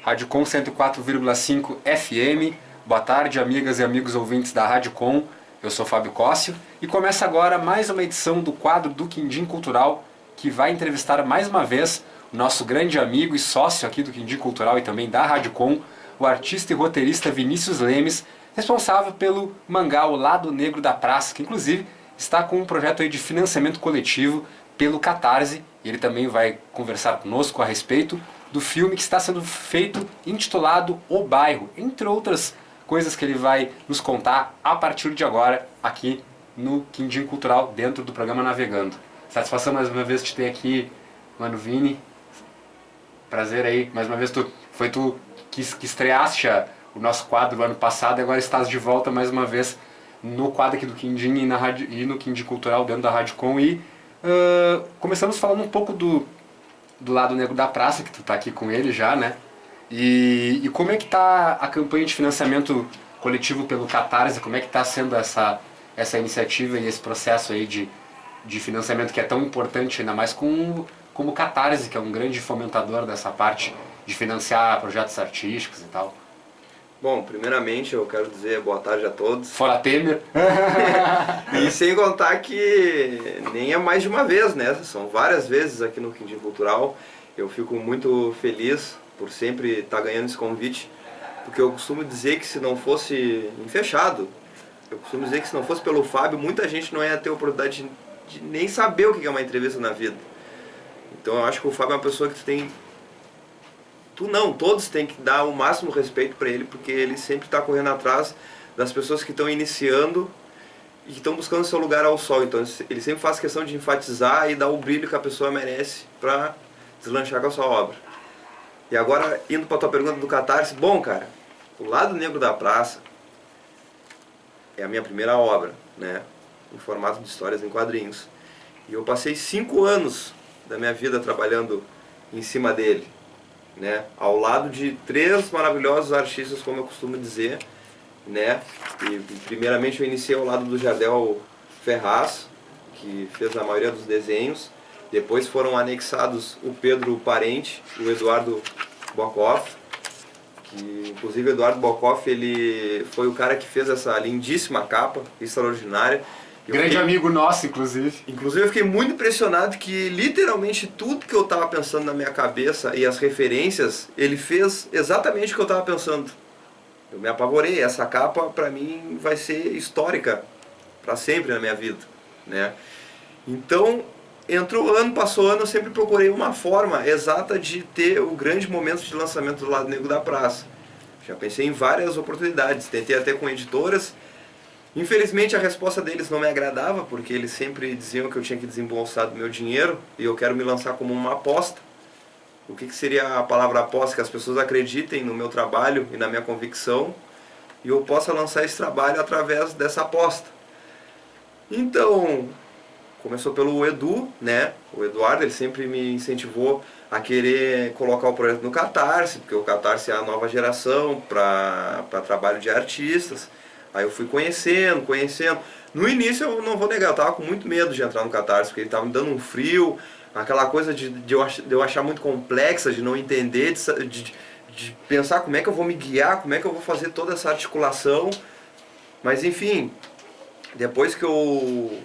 Rádio Com 104,5 FM. Boa tarde, amigas e amigos ouvintes da Rádio Com. Eu sou Fábio Cóssio e começa agora mais uma edição do quadro do Quindim Cultural, que vai entrevistar mais uma vez o nosso grande amigo e sócio aqui do Quindim Cultural e também da Rádio Com, o artista e roteirista Vinícius Lemes, responsável pelo mangá O Lado Negro da Praça, que inclusive está com um projeto aí de financiamento coletivo pelo Catarse, e ele também vai conversar conosco a respeito do filme que está sendo feito, intitulado O Bairro, entre outras coisas que ele vai nos contar a partir de agora, aqui no Quindim Cultural, dentro do programa Navegando. Satisfação mais uma vez te ter aqui, mano Vini. Prazer aí, mais uma vez foi tu que estreaste o nosso quadro no ano passado e agora estás de volta mais uma vez no quadro aqui do Quindim e no Quindim Cultural, dentro da Rádio Com. E começamos falando um pouco do Lado Negro da Praça, que tu tá aqui com ele já, né? E como é que tá a campanha de financiamento coletivo pelo Catarse? Como é que tá sendo essa iniciativa e esse processo aí de financiamento que é tão importante, ainda mais como o Catarse, que é um grande fomentador dessa parte de financiar projetos artísticos e tal? Bom, primeiramente eu quero dizer boa tarde a todos. Fora Temer! E sem contar que nem é mais de uma vez, né? São várias vezes aqui no Quindim Cultural. Eu fico muito feliz por sempre estar ganhando esse convite, porque eu costumo dizer que se não fosse em fechado, eu costumo dizer que se não fosse pelo Fábio, muita gente não ia ter a oportunidade de nem saber o que é uma entrevista na vida. Então eu acho que o Fábio é uma pessoa que todos têm que dar o máximo respeito para ele, porque ele sempre está correndo atrás das pessoas que estão iniciando e que estão buscando seu lugar ao sol. Então ele sempre faz questão de enfatizar e dar o brilho que a pessoa merece para deslanchar com a sua obra. E agora, indo para a tua pergunta do Catarse, bom, cara, O Lado Negro da Praça é a minha primeira obra, né, em formato de histórias em quadrinhos. E eu passei 5 anos da minha vida trabalhando em cima dele, né, ao lado de 3 maravilhosos artistas, como eu costumo dizer, né, e primeiramente eu iniciei ao lado do Jardel Ferraz, que fez a maioria dos desenhos. Depois foram anexados o Pedro Parente e o Eduardo Bocoff, que inclusive o Eduardo Bocoff, ele foi o cara que fez essa lindíssima capa, extraordinária. Grande amigo nosso, inclusive. Inclusive eu fiquei muito impressionado que literalmente tudo que eu estava pensando na minha cabeça e as referências, ele fez exatamente o que eu estava pensando. Eu me apavorei, essa capa para mim vai ser histórica para sempre na minha vida, né? Então, entrou ano, passou ano, eu sempre procurei uma forma exata de ter o grande momento de lançamento do Lado Negro da Praça. Já pensei em várias oportunidades, tentei até com editoras. Infelizmente a resposta deles não me agradava, porque eles sempre diziam que eu tinha que desembolsar do meu dinheiro e eu quero me lançar como uma aposta. O que seria a palavra aposta? Que as pessoas acreditem no meu trabalho e na minha convicção e eu possa lançar esse trabalho através dessa aposta. Então, começou pelo Edu, né? O Eduardo, ele sempre me incentivou a querer colocar o projeto no Catarse, porque o Catarse é a nova geração para trabalho de artistas. Aí eu fui conhecendo. No início, eu não vou negar, eu estava com muito medo de entrar no Catarse, porque ele estava me dando um frio, aquela coisa de eu achar muito complexa, de não entender, de pensar como é que eu vou me guiar, como é que eu vou fazer toda essa articulação. Mas enfim, depois que eu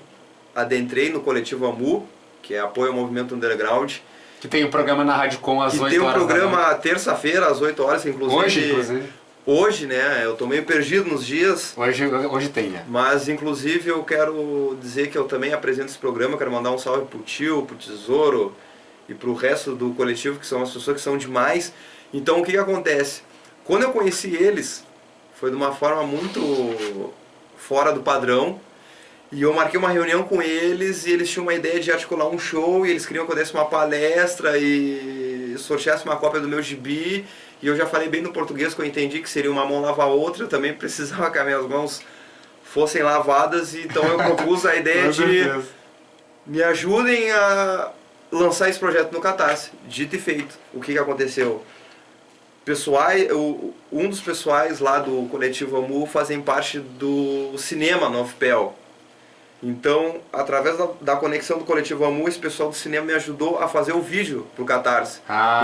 adentrei no Coletivo AMU, que é Apoio ao Movimento Underground, que tem um programa na Rádio Com às 8 horas. Que tem um programa terça-feira às 8 horas, inclusive. Hoje, né? Eu tô meio perdido nos dias. Hoje tem, né? Mas, inclusive, eu quero dizer que eu também apresento esse programa. Quero mandar um salve pro Tio, pro Tesouro e pro resto do coletivo, que são as pessoas que são demais. Então, o que acontece? Quando eu conheci eles, foi de uma forma muito fora do padrão. E eu marquei uma reunião com eles e eles tinham uma ideia de articular um show e eles queriam que eu desse uma palestra e sorteasse uma cópia do meu gibi. E eu já falei bem no português que eu entendi que seria uma mão lavar a outra, eu também precisava que as minhas mãos fossem lavadas, então eu propus a ideia de me ajudem a lançar esse projeto no Catarse. Dito e feito. O que aconteceu? Um dos pessoais lá do Coletivo AMU fazem parte do cinema no UFPEL. Então, através da conexão do Coletivo AMU, esse pessoal do cinema me ajudou a fazer o vídeo pro Catarse.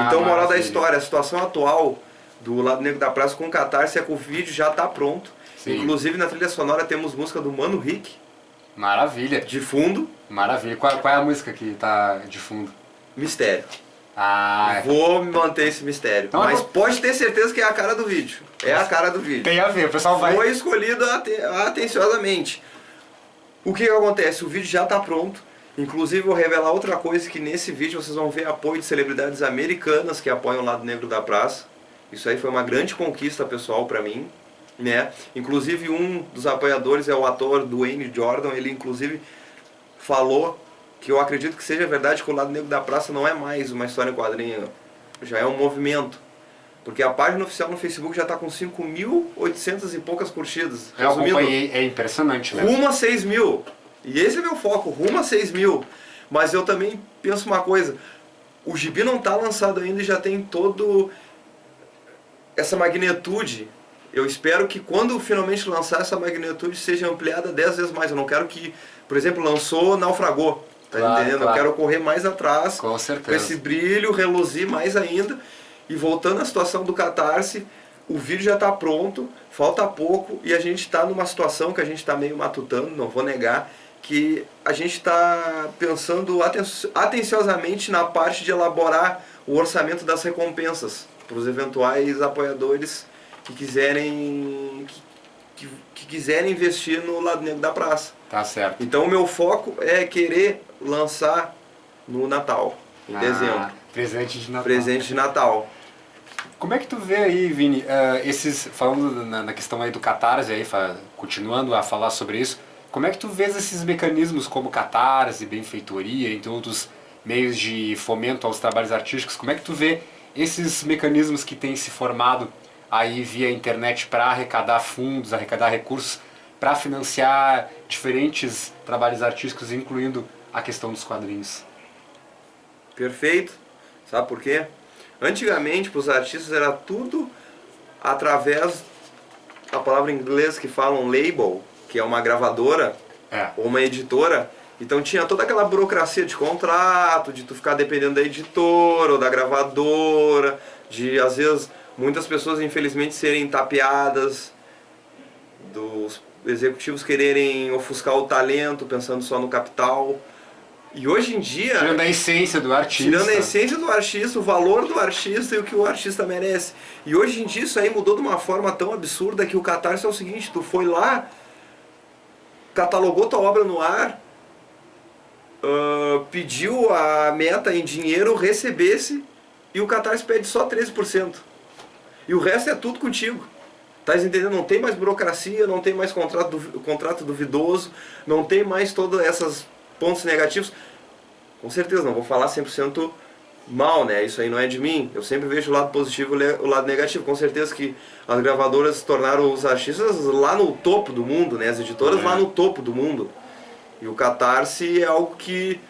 Então, moral da história, a situação atual do Lado Negro da Praça com o Catarse é que o vídeo já está pronto. Sim. Inclusive na trilha sonora temos música do Mano Rick, Maravilha. de fundo, Maravilha. Qual é a música que tá de fundo? mistério. Ah, Vou manter esse mistério. Então, Mas eu- pode ter certeza que é a cara do vídeo. É a cara do vídeo. tem a ver, o pessoal vai... Foi escolhido atenciosamente. O que acontece? O vídeo já está pronto. Inclusive, vou revelar outra coisa, que nesse vídeo vocês vão ver apoio de celebridades americanas que apoiam o Lado Negro da Praça. Isso aí foi uma grande conquista pessoal para mim, né? Inclusive, um dos apoiadores é o ator Dwayne Jordan. Ele, inclusive, falou que eu acredito que seja verdade que o Lado Negro da Praça não é mais uma história em quadrinho, já é um movimento. Porque a página oficial no Facebook já está com 5.800 e poucas curtidas. Eu Resumindo, acompanhei, é impressionante, né? rumo a 6 mil. E esse é meu foco, rumo a 6 mil. Mas eu também penso uma coisa, o gibi não está lançado ainda e já tem todo essa magnitude. Eu espero que quando finalmente lançar, essa magnitude seja ampliada 10 vezes mais. Eu não quero que, por exemplo, lançou, naufragou. Tá Claro, entendendo? claro. Eu quero correr mais atrás, Com com certeza. esse brilho, reluzir mais ainda. E voltando à situação do Catarse, o vídeo já está pronto, falta pouco e a gente está numa situação que a gente está meio matutando, não vou negar, que a gente está pensando atenciosamente na parte de elaborar o orçamento das recompensas para os eventuais apoiadores que quiserem, que quiserem investir no Lado Negro da Praça. Tá certo. Então o meu foco é querer lançar no Natal, em dezembro. Presente de Natal. Presente de Natal. Como é que tu vê aí, Vini, esses, falando na questão aí do Catarse, aí, continuando a falar sobre isso, como é que tu vês esses mecanismos como Catarse, benfeitoria, entre outros meios de fomento aos trabalhos artísticos, como é que tu vê esses mecanismos que têm se formado aí via internet para arrecadar fundos, arrecadar recursos, para financiar diferentes trabalhos artísticos, incluindo a questão dos quadrinhos? Perfeito. Sabe por quê? Antigamente, para os artistas, era tudo através da palavra em inglês que falam label, que é uma gravadora ou uma editora. Então tinha toda aquela burocracia de contrato, de tu ficar dependendo da editora ou da gravadora, de às vezes muitas pessoas infelizmente serem tapeadas, dos executivos quererem ofuscar o talento pensando só no capital. E hoje em dia... Tirando a essência do artista. Tirando a essência do artista, o valor do artista e o que o artista merece. E hoje em dia isso aí mudou de uma forma tão absurda que o Catarse é o seguinte, tu foi lá, catalogou tua obra no ar, pediu a meta em dinheiro, recebesse, e o Catarse pede só 13%. E o resto é tudo contigo. Tá entendendo? Não tem mais burocracia, não tem mais contrato duvidoso, não tem mais todos esses pontos negativos. Com certeza, não vou falar 100% mal, né? Isso aí não é de mim. Eu sempre vejo o lado positivo e o lado negativo. Com certeza que as gravadoras tornaram os artistas lá no topo do mundo, né? As editoras lá no topo do mundo. E o Catarse é algo que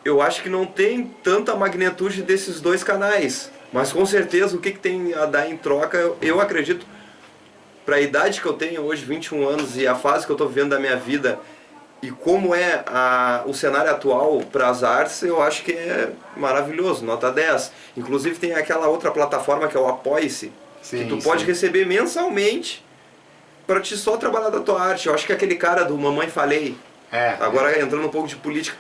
eu acho que não tem tanta magnitude desses dois canais. Mas com certeza o que tem a dar em troca, eu acredito, para a idade que eu tenho hoje, 21 anos, e a fase que eu estou vivendo da minha vida, e como é o cenário atual para as artes, eu acho que é maravilhoso, nota 10. Inclusive tem aquela outra plataforma que é o Apoie-se, que tu pode receber mensalmente para te só trabalhar da tua arte. Eu acho que aquele cara do Mamãe Falei, agora entrando um pouco de política,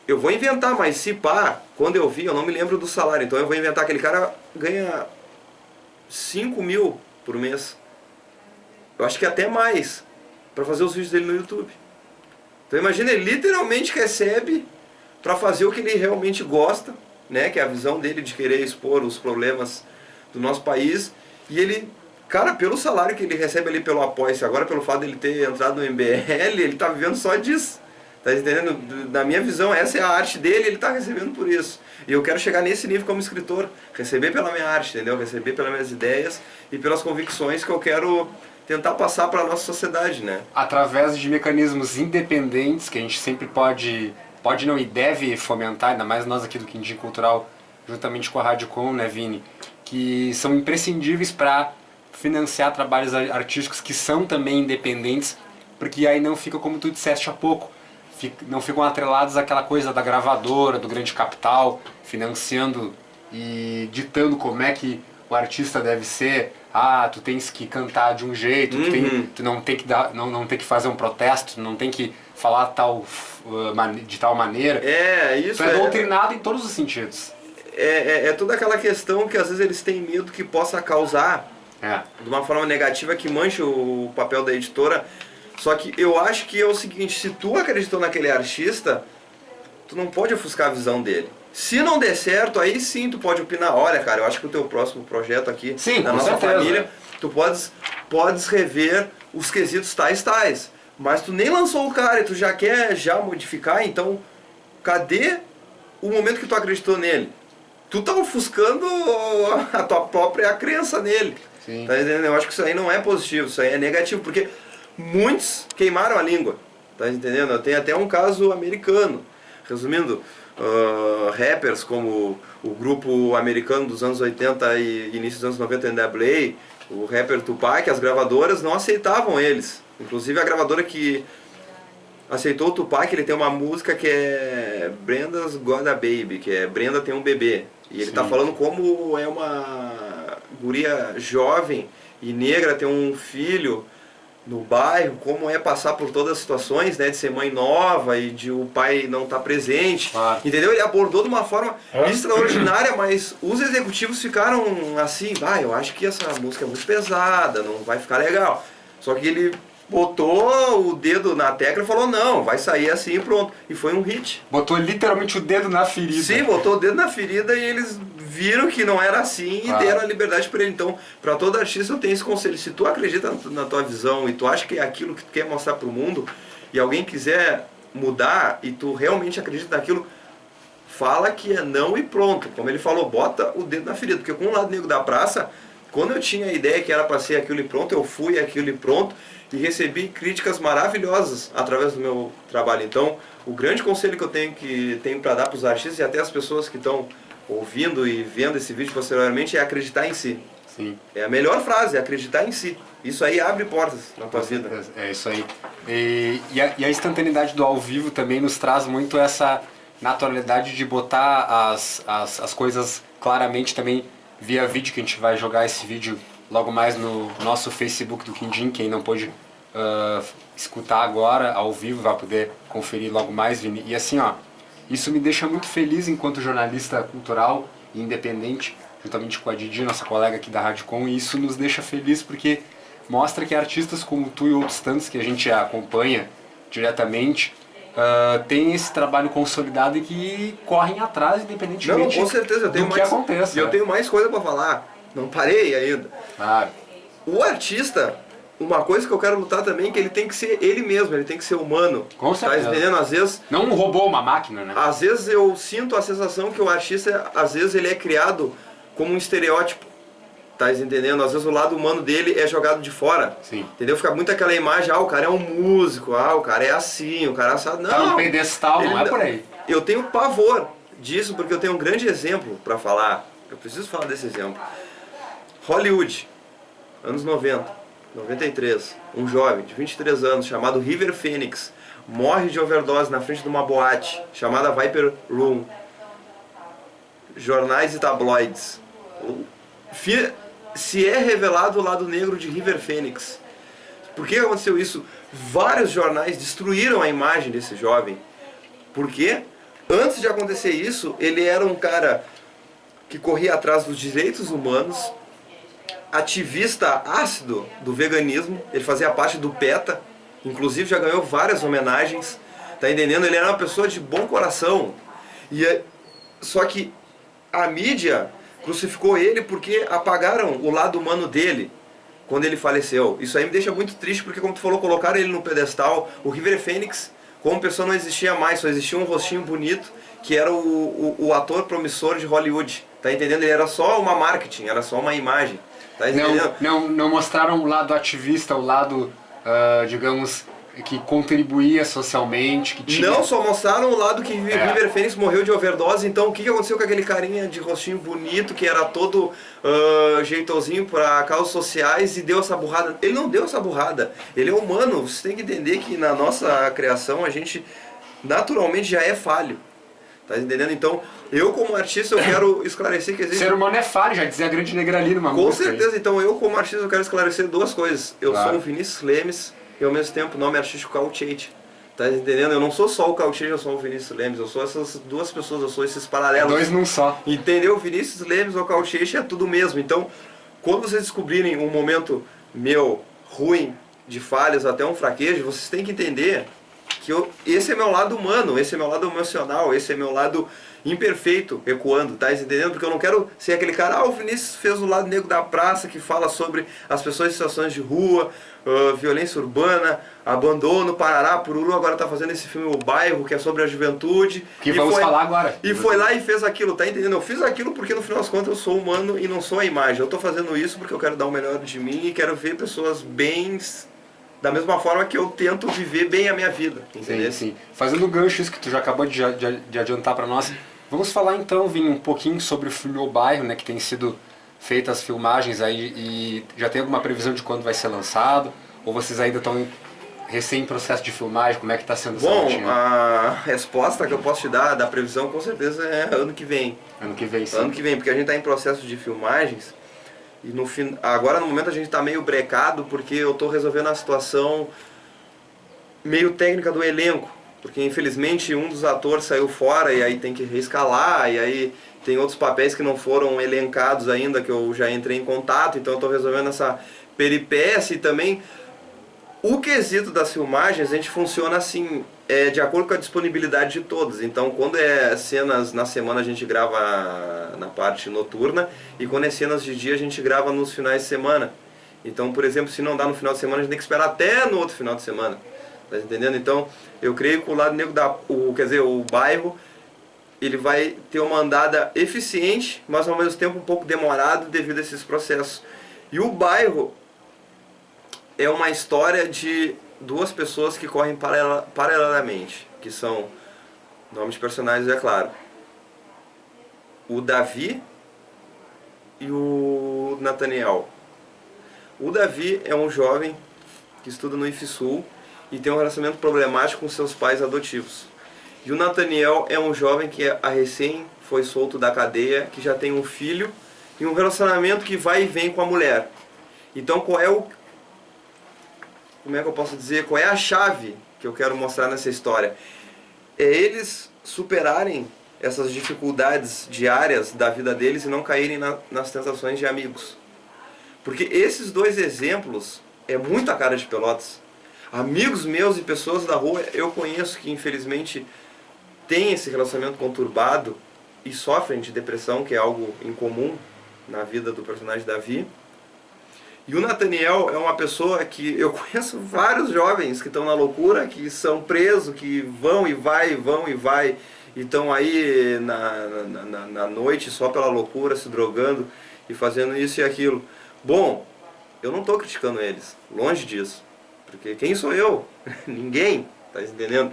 eu vou inventar, mas se pá, quando eu vi, eu não me lembro do salário, então eu vou inventar, aquele cara ganha 5 mil por mês. Eu acho que até mais, para fazer os vídeos dele no YouTube. Então imagina, ele literalmente recebe para fazer o que ele realmente gosta, né, que é a visão dele de querer expor os problemas do nosso país, e ele, cara, pelo salário que ele recebe ali pelo Apoia-se, agora pelo fato de ele ter entrado no MBL, ele tá vivendo só disso. Tá entendendo? Na minha visão, essa é a arte dele, ele tá recebendo por isso. E eu quero chegar nesse nível como escritor, receber pela minha arte, entendeu? Receber pelas minhas ideias e pelas convicções que eu quero tentar passar para a nossa sociedade, né? Através de mecanismos independentes que a gente sempre pode não e deve fomentar, ainda mais nós aqui do Quindim Cultural, juntamente com a Rádio Com, né, Vini, que são imprescindíveis para financiar trabalhos artísticos que são também independentes, porque aí não fica, como tu disseste há pouco, não ficam atrelados àquela coisa da gravadora, do grande capital, financiando e ditando como é que o artista deve ser, tu tens que cantar de um jeito, tu não tem que não tem que fazer um protesto, não tem que falar de tal maneira. Isso tu é doutrinado em todos os sentidos. É toda aquela questão que às vezes eles têm medo que possa causar de uma forma negativa, que manche o papel da editora. Só que eu acho que é o seguinte, se tu acreditou naquele artista, tu não pode ofuscar a visão dele. Se não der certo, aí sim tu pode opinar, olha cara, eu acho que o teu próximo projeto aqui, na nossa família, tu podes rever os quesitos tais. Mas tu nem lançou o cara e tu já quer modificar, então cadê o momento que tu acreditou nele? Tu tá ofuscando a tua própria crença nele. Sim. Tá entendendo? Eu acho que isso aí não é positivo, isso aí é negativo, porque muitos queimaram a língua. Tá entendendo? Eu tenho até um caso americano. Resumindo, rappers como o grupo americano dos anos 80 e início dos anos 90, NWA, o rapper Tupac, as gravadoras não aceitavam eles. Inclusive a gravadora que aceitou o Tupac, ele tem uma música que é Brenda's Got a Baby, que é Brenda tem um bebê. E ele tá falando como é uma guria jovem e negra, tem um filho no bairro, como é passar por todas as situações, né, de ser mãe nova e de o pai não estar presente, entendeu? Ele abordou de uma forma extraordinária, mas os executivos ficaram assim, eu acho que essa música é muito pesada, não vai ficar legal. Só que ele botou o dedo na tecla e falou, não, vai sair assim e pronto. E foi um hit. Botou literalmente o dedo na ferida. Sim, botou o dedo na ferida e eles viram que não era assim e deram a liberdade para ele. Então, para todo artista eu tenho esse conselho. Se tu acredita na tua visão e tu acha que é aquilo que tu quer mostrar pro mundo e alguém quiser mudar e tu realmente acredita naquilo, fala que é não e pronto. Como ele falou, bota o dedo na ferida. Porque com o Lado Negro da Praça, quando eu tinha a ideia que era para ser aquilo e pronto, eu fui aquilo e pronto e recebi críticas maravilhosas através do meu trabalho. Então, o grande conselho que eu tenho para dar para os artistas e até as pessoas que estão ouvindo e vendo esse vídeo posteriormente é acreditar em si. Sim. É a melhor frase, é acreditar em si. Isso aí abre portas na tua vida. É isso aí. E a instantaneidade do ao vivo também nos traz muito essa naturalidade de botar as coisas claramente também via vídeo, que a gente vai jogar esse vídeo logo mais no nosso Facebook do Quindim. Quem não pôde escutar agora ao vivo vai poder conferir logo mais, Vini. E assim, isso me deixa muito feliz enquanto jornalista cultural e independente, juntamente com a Didi, nossa colega aqui da Radicom, e isso nos deixa feliz porque mostra que artistas como tu e outros tantos que a gente acompanha diretamente tem esse trabalho consolidado e que correm atrás independentemente com certeza, eu tenho do que aconteça. E eu tenho mais coisa para falar, não parei ainda. Claro. O artista, uma coisa que eu quero lutar também é que ele tem que ser ele mesmo, ele tem que ser humano. Com certeza. Tá entendendo? Às vezes... Não um robô ou uma máquina, né? Às vezes eu sinto a sensação que o artista, às vezes ele é criado como um estereótipo. Tá entendendo? Às vezes o lado humano dele é jogado de fora. Sim. Entendeu? Fica muito aquela imagem, o cara é um músico, o cara é assim, o cara é assado. Não, tá no pedestal, não é por aí. Eu tenho pavor disso porque eu tenho um grande exemplo para falar. Eu preciso falar desse exemplo. Hollywood, anos 90, 93, um jovem de 23 anos chamado River Phoenix morre de overdose na frente de uma boate chamada Viper Room. Jornais e tabloides. Se é revelado o lado negro de River Phoenix. Por que aconteceu isso? Vários jornais destruíram a imagem desse jovem. Por quê? Antes de acontecer isso, ele era um cara que corria atrás dos direitos humanos, ativista ácido do veganismo, ele fazia parte do PETA, inclusive já ganhou várias homenagens, tá entendendo? Ele era uma pessoa de bom coração. Só que a mídia crucificou ele porque apagaram o lado humano dele quando ele faleceu. Isso aí me deixa muito triste porque, como tu falou, colocaram ele no pedestal. O River Phoenix, como pessoa, não existia mais, só existia um rostinho bonito que era o ator promissor de Hollywood. Tá entendendo? Ele era só uma marketing, era só uma imagem. Tá entendendo? Não mostraram o lado ativista, o lado, digamos, que contribuía socialmente, que tinha... Não, só mostraram o lado que River Phoenix morreu de overdose. Então o que aconteceu com aquele carinha de rostinho bonito, que era todo jeitosinho para causas sociais, e deu essa burrada? Ele não deu essa burrada, ele é humano. Você tem que entender que na nossa criação a gente naturalmente já é falho. Tá entendendo? Então, eu como artista, eu quero esclarecer que existe... Ser humano é falho, já dizia a Grande Negra ali numa Com música. certeza, então eu como artista, eu quero esclarecer duas coisas. Eu Claro. sou o Vinícius Lemes e ao mesmo tempo o nome artístico Calchete. Tá entendendo? Eu não sou só o Calchete, eu sou o Vinícius Lemes, eu sou essas duas pessoas, eu sou esses paralelos. Dois num só. Entendeu? Vinícius Lemes ou Calchete é tudo mesmo. Então, quando vocês descobrirem um momento meu, ruim, de falhas, até um fraquejo, vocês têm que entender que esse é meu lado humano, esse é meu lado emocional, esse é meu lado imperfeito ecoando, tá entendendo? Porque eu não quero ser aquele cara, o Vinícius fez o lado negro da praça, que fala sobre as pessoas em situações de rua, violência urbana, abandono, parará, pururu, agora tá fazendo esse filme O Bairro, que é sobre a juventude. Que vamos falar agora. E foi lá e fez aquilo, tá entendendo? Eu fiz aquilo porque no final das contas eu sou humano e não sou a imagem. Eu tô fazendo isso porque eu quero dar o melhor de mim e quero ver pessoas bens da mesma forma que eu tento viver bem a minha vida, entendeu? Sim, sim. Fazendo o gancho isso que tu já acabou de adiantar para nós, vamos falar então, Vini, um pouquinho sobre o filme O Bairro, né, que tem sido feitas as filmagens aí e já tem alguma previsão de quando vai ser lançado? Ou vocês ainda estão recém em processo de filmagem? Como é que está sendo essa Bom, rotina? a resposta que eu posso te dar da previsão com certeza é ano que vem. Ano que vem, sim. Ano que vem, porque a gente está em processo de filmagens e agora no momento a gente está meio brecado porque eu estou resolvendo a situação meio técnica do elenco. Porque infelizmente um dos atores saiu fora e aí tem que reescalar, e aí tem outros papéis que não foram elencados ainda, que eu já entrei em contato, então eu estou resolvendo essa peripécia. E também o quesito das filmagens, a gente funciona assim, de acordo com a disponibilidade de todos. Então quando é cenas na semana a gente grava na parte noturna, e quando é cenas de dia a gente grava nos finais de semana. Então, por exemplo, se não dá no final de semana, a gente tem que esperar até no outro final de semana. Tá entendendo? Então, eu creio que o lado negro o bairro, ele vai ter uma andada eficiente, mas ao mesmo tempo um pouco demorado devido a esses processos. E o bairro é uma história de duas pessoas que correm paralelamente, que são nomes de personagens, é claro. O Davi e o Nathaniel. O Davi é um jovem que estuda no IFSUL e tem um relacionamento problemático com seus pais adotivos. E o Nathaniel é um jovem que recém foi solto da cadeia, que já tem um filho e um relacionamento que vai e vem com a mulher. Então como é que eu posso dizer, qual é a chave que eu quero mostrar nessa história? É eles superarem essas dificuldades diárias da vida deles e não caírem nas tentações de amigos. Porque esses dois exemplos é muito a cara de Pelotas. Amigos meus e pessoas da rua eu conheço que infelizmente têm esse relacionamento conturbado e sofrem de depressão, que é algo incomum na vida do personagem Davi. E o Nathaniel é uma pessoa que eu conheço vários jovens que estão na loucura, que são presos, que vão e vai, e estão aí na noite só pela loucura, se drogando e fazendo isso e aquilo. Bom, eu não estou criticando eles, longe disso. Porque quem sou eu? Ninguém, tá entendendo?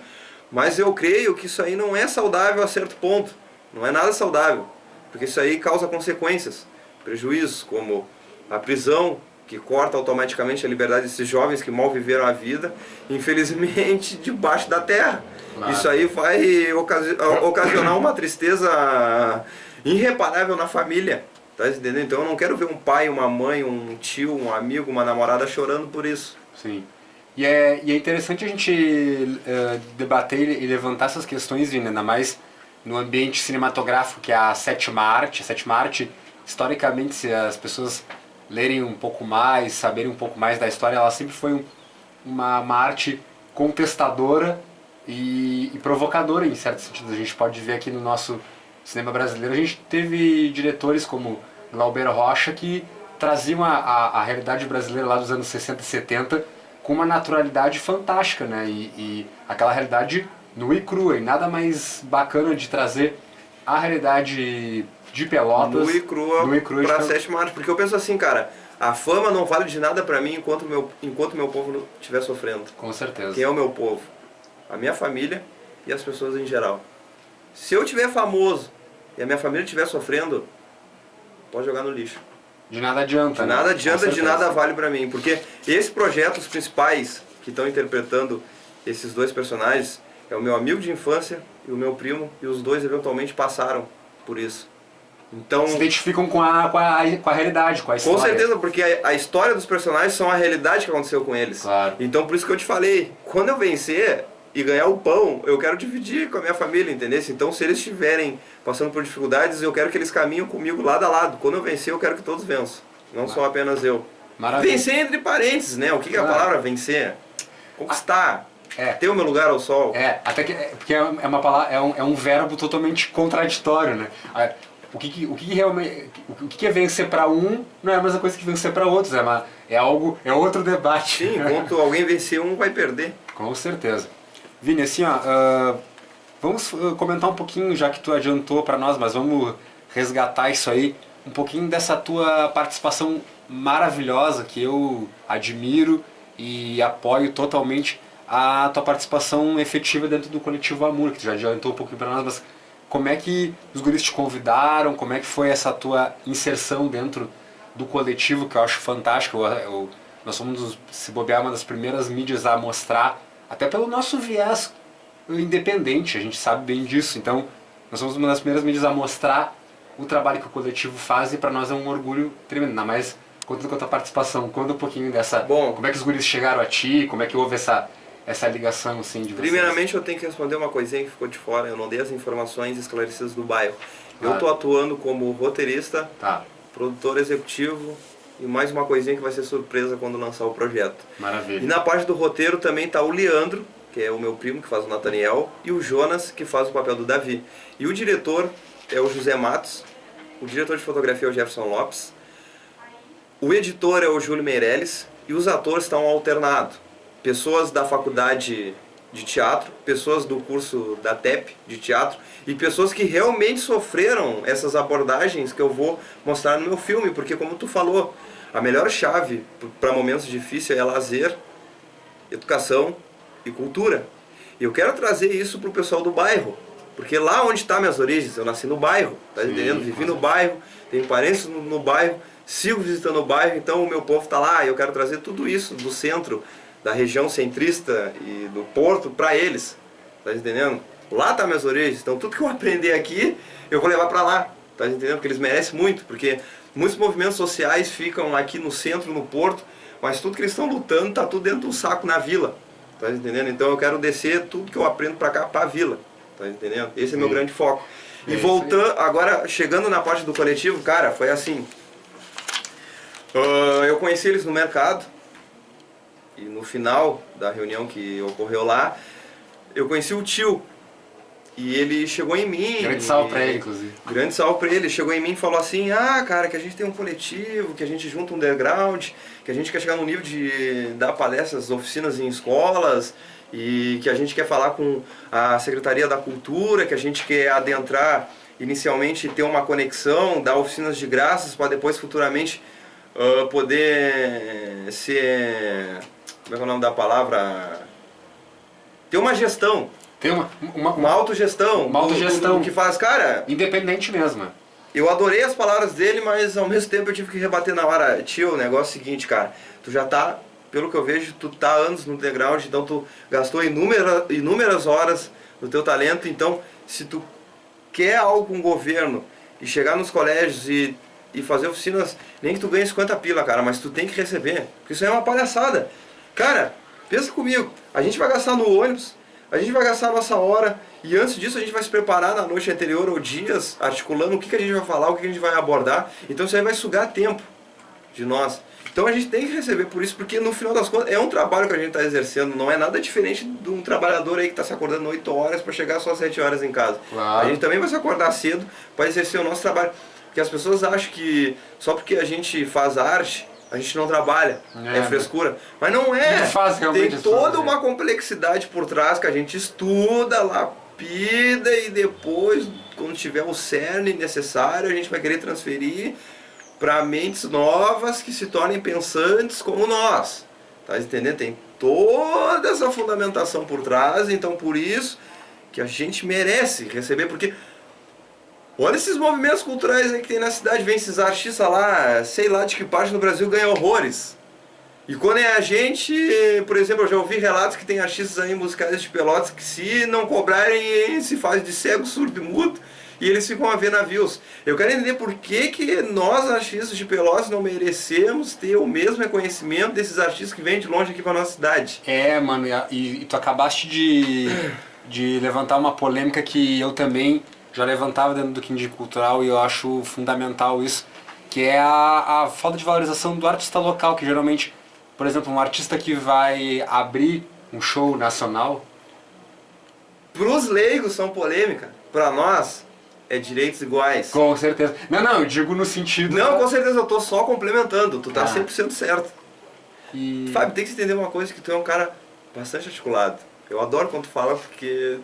Mas eu creio que isso aí não é saudável a certo ponto. Não é nada saudável. Porque isso aí causa consequências. Prejuízos como a prisão, que corta automaticamente a liberdade desses jovens que mal viveram a vida, infelizmente, debaixo da terra. Claro. Isso aí vai ocasionar uma tristeza irreparável na família. Tá entendendo? Então eu não quero ver um pai, uma mãe, um tio, um amigo, uma namorada chorando por isso. Sim. E é interessante a gente debater e levantar essas questões, Vini, ainda mais no ambiente cinematográfico, que é a sétima arte. A sétima arte, historicamente, se as pessoas lerem um pouco mais, saberem um pouco mais da história, ela sempre foi uma arte contestadora e provocadora, em certo sentido. A gente pode ver aqui no nosso cinema brasileiro, a gente teve diretores como Glauber Rocha que traziam a realidade brasileira lá dos anos 60 e 70 com uma naturalidade fantástica, né? E aquela realidade nua e crua, e nada mais bacana de trazer a realidade de Pelotas nua e crua pra a sétima arte, porque eu penso assim, cara, a fama não vale de nada pra mim enquanto meu povo estiver sofrendo. Com certeza. Quem é o meu povo? A minha família e as pessoas em geral. Se eu tiver famoso e a minha família estiver sofrendo, pode jogar no lixo. De nada adianta. De nada adianta, de nada vale pra mim. Porque esse projeto, os principais que estão interpretando esses dois personagens, é o meu amigo de infância e o meu primo, e os dois eventualmente passaram por isso. Então, se identificam com a realidade, com a história. com certeza, porque a história dos personagens são a realidade que aconteceu com eles. Claro. Então por isso que eu te falei, quando eu vencer e ganhar o pão, eu quero dividir com a minha família, entendeu? Então se eles estiverem passando por dificuldades, eu quero que eles caminhem comigo lado a lado. Quando eu vencer, eu quero que todos vençam, não só apenas eu. Maravilha. Vencer entre parênteses, né? O que é a palavra vencer? Conquistar. Ter o meu lugar ao sol. Até que porque é uma palavra, é um verbo totalmente contraditório, né? O que realmente, o que é vencer para um não é a mesma coisa que vencer para outros, é outro debate. Sim, enquanto alguém vencer, um vai perder. Com certeza. Vini, assim, vamos comentar um pouquinho, já que tu adiantou para nós, mas vamos resgatar isso aí, um pouquinho dessa tua participação maravilhosa, que eu admiro e apoio totalmente a tua participação efetiva dentro do coletivo Amor, que tu já adiantou um pouquinho para nós, mas como é que os guris te convidaram, como é que foi essa tua inserção dentro do coletivo, que eu acho fantástico. Nós somos, se bobear, uma das primeiras mídias a mostrar, até pelo nosso viés independente, a gente sabe bem disso, então nós somos uma das primeiras mídias a mostrar o trabalho que o coletivo faz, e para nós é um orgulho tremendo, ainda mais contando com a tua participação. Conta um pouquinho dessa, como é que os guris chegaram a ti, como é que houve essa ligação assim de vocês. Primeiramente eu tenho que responder uma coisinha que ficou de fora, eu não dei as informações esclarecidas do bairro. Eu estou atuando como roteirista, produtor executivo e mais uma coisinha que vai ser surpresa quando lançar o projeto. Maravilha. E na parte do roteiro também está o Leandro, que é o meu primo, que faz o Nathaniel, e o Jonas, que faz o papel do Davi. E o diretor é o José Matos, o diretor de fotografia é o Jefferson Lopes, o editor é o Júlio Meirelles e os atores estão alternados. Pessoas da faculdade de teatro, pessoas do curso da TEP de teatro e pessoas que realmente sofreram essas abordagens que eu vou mostrar no meu filme, porque como tu falou, a melhor chave para momentos difíceis é lazer, educação e cultura. E eu quero trazer isso para o pessoal do bairro, porque lá onde está minhas origens, eu nasci no bairro, tá entendendo? Vivi no bairro, tenho parentes no bairro, sigo visitando o bairro, então o meu povo está lá, e eu quero trazer tudo isso do centro, da região centrista e do porto para eles, tá entendendo? Lá tá minhas origens, então tudo que eu aprender aqui eu vou levar para lá, tá entendendo? Porque eles merecem muito, porque muitos movimentos sociais ficam aqui no centro, no porto, mas tudo que eles estão lutando tá tudo dentro de um saco na vila, tá entendendo? Então eu quero descer tudo que eu aprendo para cá, para a vila, tá entendendo? Esse é meu grande foco. E voltando, agora chegando na parte do coletivo, cara, foi assim, eu conheci eles no mercado. E no final da reunião que ocorreu lá, eu conheci o tio. E ele chegou em mim. Grande salve pra ele, inclusive. Grande salve pra ele. Chegou em mim e falou assim: cara, que a gente tem um coletivo, que a gente junta um underground, que a gente quer chegar no nível de dar palestras, oficinas em escolas, e que a gente quer falar com a Secretaria da Cultura, que a gente quer adentrar inicialmente, ter uma conexão, dar oficinas de graças para depois futuramente poder ser... Como é que é o nome da palavra? Ter uma gestão. Ter uma autogestão. Uma autogestão. Do que faz, cara. Independente mesmo. Eu adorei as palavras dele, mas ao mesmo tempo eu tive que rebater na hora. Tio, o negócio é o seguinte, cara. Tu já tá, pelo que eu vejo, tu tá há anos no underground, então tu gastou inúmeras horas do teu talento. Então, se tu quer algo com o governo e chegar nos colégios e fazer oficinas, nem que tu ganhe 50 pila, cara, mas tu tem que receber. Porque isso aí é uma palhaçada. Cara, pensa comigo, a gente vai gastar no ônibus, a gente vai gastar a nossa hora, e antes disso a gente vai se preparar na noite anterior ou dias, articulando o que a gente vai falar, o que a gente vai abordar, então isso aí vai sugar tempo de nós. Então a gente tem que receber por isso, porque no final das contas é um trabalho que a gente está exercendo, não é nada diferente de um trabalhador aí que está se acordando 8 horas para chegar só 7 horas em casa. Claro. A gente também vai se acordar cedo para exercer o nosso trabalho, porque as pessoas acham que só porque a gente faz arte, a gente não trabalha, é frescura. Mas não é. Tem toda uma complexidade por trás que a gente estuda, lapida e depois, quando tiver o cerne necessário, a gente vai querer transferir para mentes novas que se tornem pensantes como nós. Tá entendendo? Tem toda essa fundamentação por trás, então por isso que a gente merece receber, porque olha esses movimentos culturais aí que tem na cidade, vem esses artistas lá, sei lá de que parte do Brasil ganham horrores. E quando é a gente, por exemplo, eu já ouvi relatos que tem artistas aí musicais de Pelotas que se não cobrarem, se faz de cego, surdo e mudo, e eles ficam a ver navios. Eu quero entender por que nós, artistas de Pelotas, não merecemos ter o mesmo reconhecimento desses artistas que vêm de longe aqui para nossa cidade. Mano, e tu acabaste de levantar uma polêmica que eu também já levantava dentro do Quindim Cultural, e eu acho fundamental isso, que é a falta de valorização do artista local, que geralmente, por exemplo, um artista que vai abrir um show nacional... Para os leigos são polêmica, para nós é direitos iguais. Com certeza. Não, eu digo no sentido... Não, com certeza, eu tô só complementando, tu tá Ah. 100% certo. E... Fábio, tem que entender uma coisa, que tu é um cara bastante articulado. Eu adoro quando tu fala, porque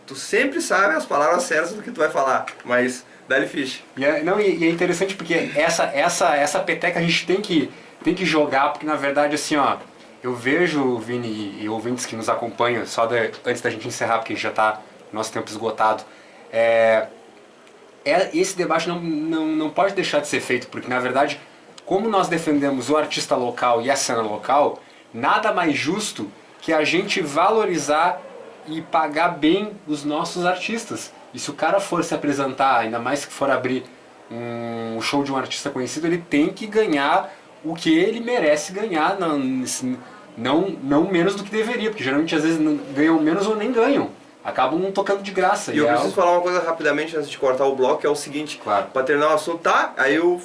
tu sempre sabe as palavras certas do que tu vai falar, mas dá-lhe ficha. E é interessante porque essa peteca a gente tem que jogar, porque na verdade assim, ó, eu vejo, Vini e ouvintes que nos acompanham, antes da gente encerrar, porque a gente já está nosso tempo esgotado, esse debate não pode deixar de ser feito, porque na verdade, como nós defendemos o artista local e a cena local, nada mais justo que a gente valorizar e pagar bem os nossos artistas. E se o cara for se apresentar, ainda mais que for abrir um show de um artista conhecido, ele tem que ganhar o que ele merece ganhar, não menos do que deveria, porque geralmente às vezes ganham menos ou nem ganham. Acabam tocando de graça. E eu preciso falar uma coisa rapidamente antes de cortar o bloco, que é o seguinte, claro, para terminar o assunto, tá? Aí eu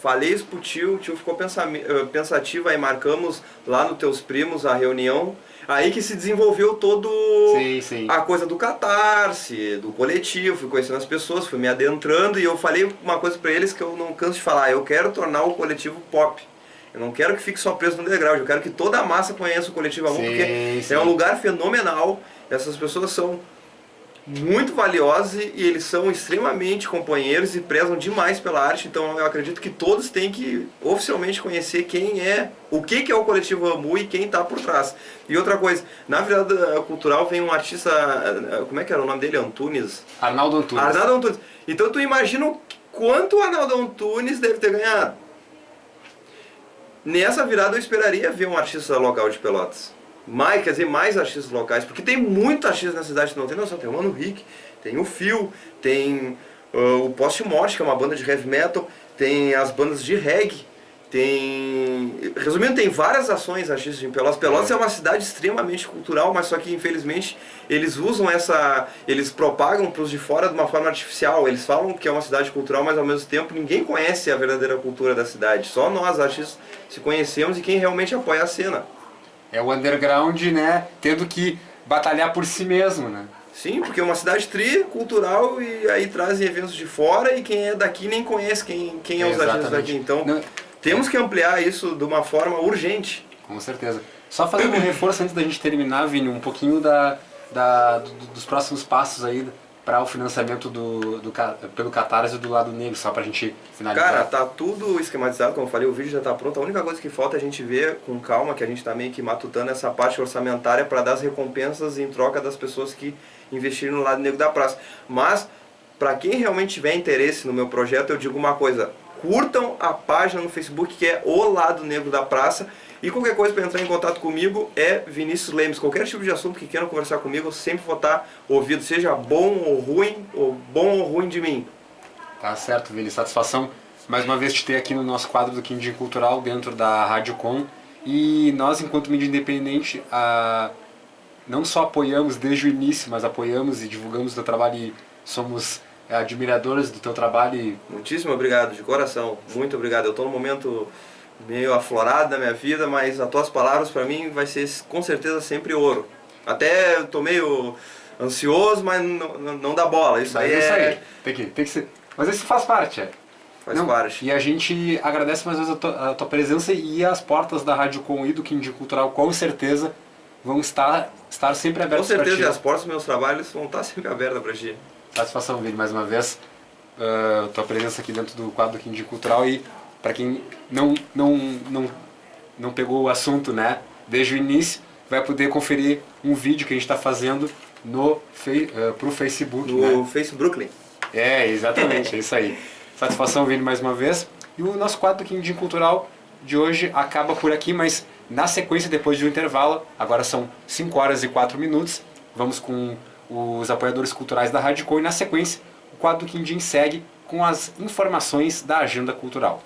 falei isso pro tio, o tio ficou pensativo, aí marcamos lá no Teus Primos a reunião, aí que se desenvolveu todo sim. a coisa do catarse, do coletivo, fui conhecendo as pessoas, fui me adentrando, e eu falei uma coisa para eles que eu não canso de falar, eu quero tornar o coletivo pop. Eu não quero que fique só preso no degrau, eu quero que toda a massa conheça o Coletivo Amor, porque é um lugar fenomenal, essas pessoas são muito valiosas e eles são extremamente companheiros e prezam demais pela arte, então eu acredito que todos têm que oficialmente conhecer quem é, o que é o Coletivo Amu e quem está por trás. E outra coisa, na virada cultural vem um artista, como é que era o nome dele? Arnaldo Antunes. Então tu imagina quanto o Arnaldo Antunes deve ter ganhado. Nessa virada eu esperaria ver um artista local de Pelotas. Mais artistas locais, porque tem muitos artistas na cidade que não tem noção. Tem o Mano Rick, tem o Phil, tem o Post Morte, que é uma banda de heavy metal, tem as bandas de reggae, resumindo, tem várias ações artistas em Pelotas. Pelotas é uma cidade extremamente cultural, mas só que infelizmente eles usam eles propagam para os de fora de uma forma artificial. Eles falam que é uma cidade cultural, mas ao mesmo tempo ninguém conhece a verdadeira cultura da cidade. Só nós, artistas, se conhecemos e quem realmente apoia a cena. É o underground, né, tendo que batalhar por si mesmo, né? Sim, porque é uma cidade cultural e aí trazem eventos de fora e quem é daqui nem conhece quem é os artistas daqui. Então, temos que ampliar isso de uma forma urgente. Com certeza. Só fazendo um reforço antes da gente terminar, Vini, um pouquinho dos próximos passos aí para o financiamento pelo Catarse do Lado Negro, só pra gente finalizar. Cara, tá tudo esquematizado, como eu falei, o vídeo já tá pronto. A única coisa que falta é a gente ver com calma, que a gente tá meio que matutando essa parte orçamentária para dar as recompensas em troca das pessoas que investirem no Lado Negro da Praça. Mas, para quem realmente tiver interesse no meu projeto, eu digo uma coisa: curtam a página no Facebook que é O Lado Negro da Praça. E qualquer coisa para entrar em contato comigo é Vinícius Lemes. Qualquer tipo de assunto que queiram conversar comigo, eu sempre vou estar ouvido, seja bom ou ruim de mim. Tá certo, Vini. Satisfação mais uma vez te ter aqui no nosso quadro do Quindim Cultural dentro da Rádio Com. E nós, enquanto mídia independente, não só apoiamos desde o início, mas apoiamos e divulgamos o teu trabalho e somos admiradores do teu trabalho. Muitíssimo obrigado, de coração. Muito obrigado. Eu estou num momento meio aflorado na minha vida, mas as tuas palavras para mim vai ser com certeza sempre ouro. Até eu tô meio ansioso, mas não dá bola. Isso aí é... Tem que ser. Mas isso faz parte, Faz parte. E a gente agradece mais uma vez a tua presença, e as portas da Rádio Com e do Quindim Cultural com certeza vão estar sempre abertas para ti. Com certeza, e as portas dos meus trabalhos vão estar sempre abertas para ti. Satisfação, Vini, mais uma vez, tua presença aqui dentro do quadro do Quindim Cultural. E para quem não pegou o assunto, né, desde o início, vai poder conferir um vídeo que a gente está fazendo pro Facebook. No Facebook. Exatamente, é isso aí. Satisfação, Vini, mais uma vez. E o nosso quadro do Quindim Cultural de hoje acaba por aqui, mas Na sequência, depois de um intervalo, agora são 5 horas e 4 minutos, vamos com os apoiadores culturais da Rádio Com e na sequência o quadro do Quindim segue com as informações da agenda cultural.